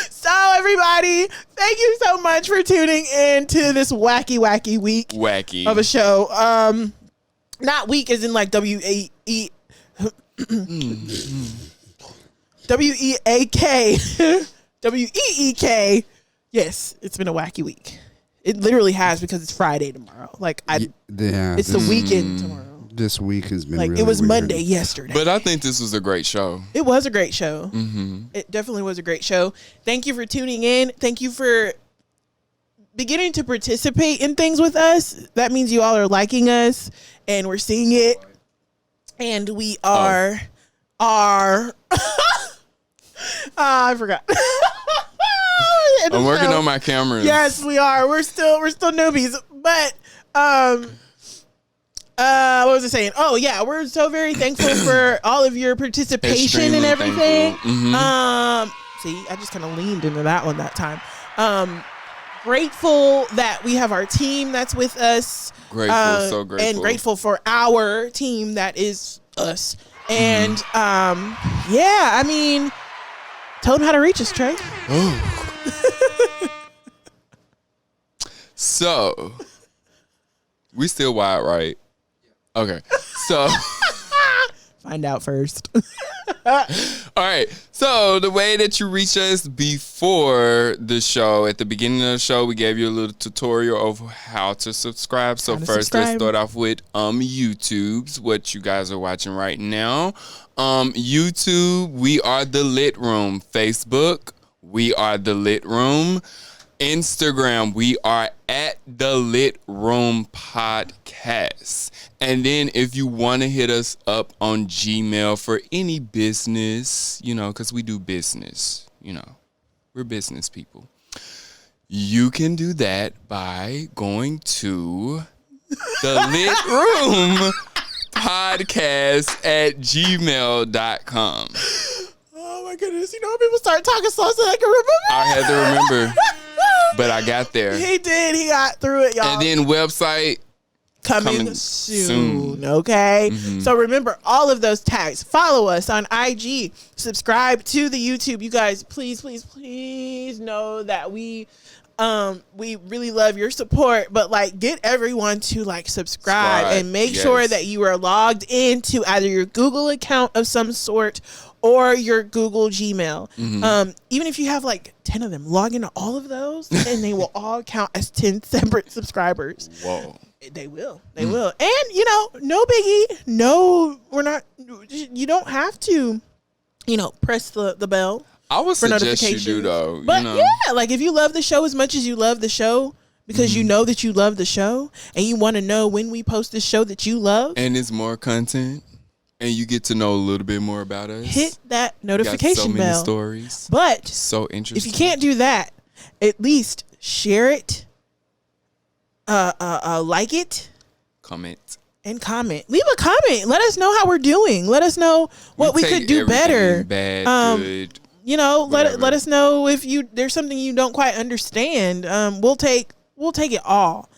So, everybody, thank you so much for tuning in to this wacky week of a show. Not week as in like W-E-A-K. W-E-E-K. Yes, it's been a wacky week. It literally has, because it's Friday tomorrow. Like, it's the weekend tomorrow. This week has been like, really it was weird. Monday yesterday. But I think this was a great show. It was a great show. Mm-hmm. It definitely was a great show. Thank you for tuning in. Thank you for beginning to participate in things with us. That means you all are liking us, and we're seeing it. And we are I forgot. I'm working on my cameras. Yes, we are. We're still newbies, but what was I saying? Oh yeah, we're so very thankful for all of your participation Extremely and everything. Mm-hmm. See, I just kind of leaned into that one that time. Grateful that we have our team that's with us. Grateful, so grateful. And grateful for our team that is us. And yeah, I mean, tell them how to reach us, Trey. So, we still wild, right? Okay. So, find out first. all right. So, the way that you reach us before the show, at the beginning of the show, we gave you a little tutorial of how to subscribe. So, first, let's start off with YouTube's, what you guys are watching right now. YouTube, we are the Lit Room. Facebook, we are the Lit Room. Instagram, we are at the Lit Room Podcast. And then if you want to hit us up on Gmail for any business, because we do business, we're business people. You can do that by going to the Lit Room Podcast at gmail.com. Oh my goodness. People start talking slow so I can remember. I had to remember. But I got there. He did. He got through it, y'all. And then website coming soon. Okay. Mm-hmm. So remember all of those tags. Follow us on IG. Subscribe to the YouTube. You guys, please know that we really love your support. But get everyone to subscribe and make sure that you are logged into either your Google account of some sort or your Google Gmail. Mm-hmm. Even if you have 10 of them, log into all of those and they will all count as 10 separate subscribers. Whoa. They will. They will. And, no biggie. No, we're not. You don't have to, press the bell. I would suggest you do, though. But yeah, if you love the show as much as you love the show, because you know that you love the show and you want to know when we post this show that you love. And it's more content. And you get to know a little bit more about us. Hit that notification bell. So many stories. But so interesting. If you can't do that, at least share it, like it, comment. Leave a comment. Let us know how we're doing. Let us know what we could do better. Bad, good. Let us know if there's something you don't quite understand. We'll take it all.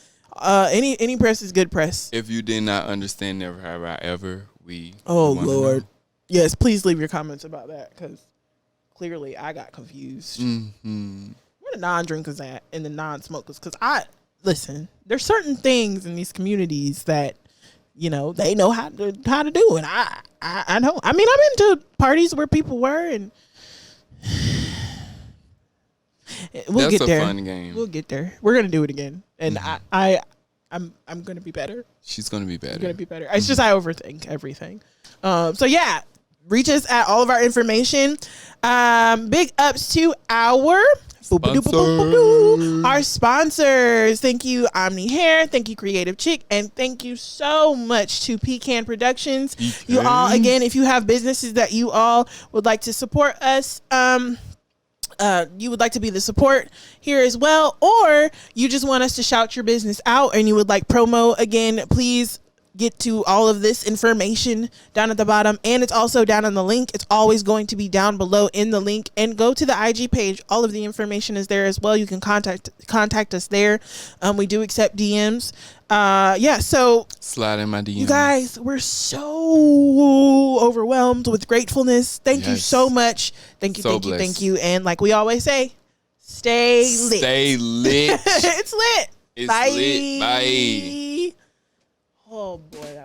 Any press is good press. If you did not understand, never have I ever. Oh Lord, yes. Please leave your comments about that, because clearly I got confused. Mm-hmm. Where the non-drinkers at and the non-smokers? Because listen. There's certain things in these communities that they know how to do, and I know. I mean, I'm into parties where people were, and we'll get there. That's a fun game. We'll get there. We're gonna do it again, and I'm gonna be better. She's gonna be better. It's just I overthink everything. So yeah, reach us at all of our information. Big ups to our sponsors. Thank you, Omni Hair. Thank you, Creative Chick, and thank you so much to Pecan Productions. You all, again, if you have businesses that you all would like to support us, you would like to be the support here as well, or you just want us to shout your business out and you would like promo, again, please get to all of this information down at the bottom, and it's also down in the link. It's always going to be down below in the link, and go to the IG page. All of the information is there as well. You can contact us there. We do accept DMs. So slide in my DMs. You guys, we're so overwhelmed with gratefulness. Thank you so much. Thank you. And like we always say, stay lit. Stay lit. It's lit. It's Bye. lit. Bye. Oh boy.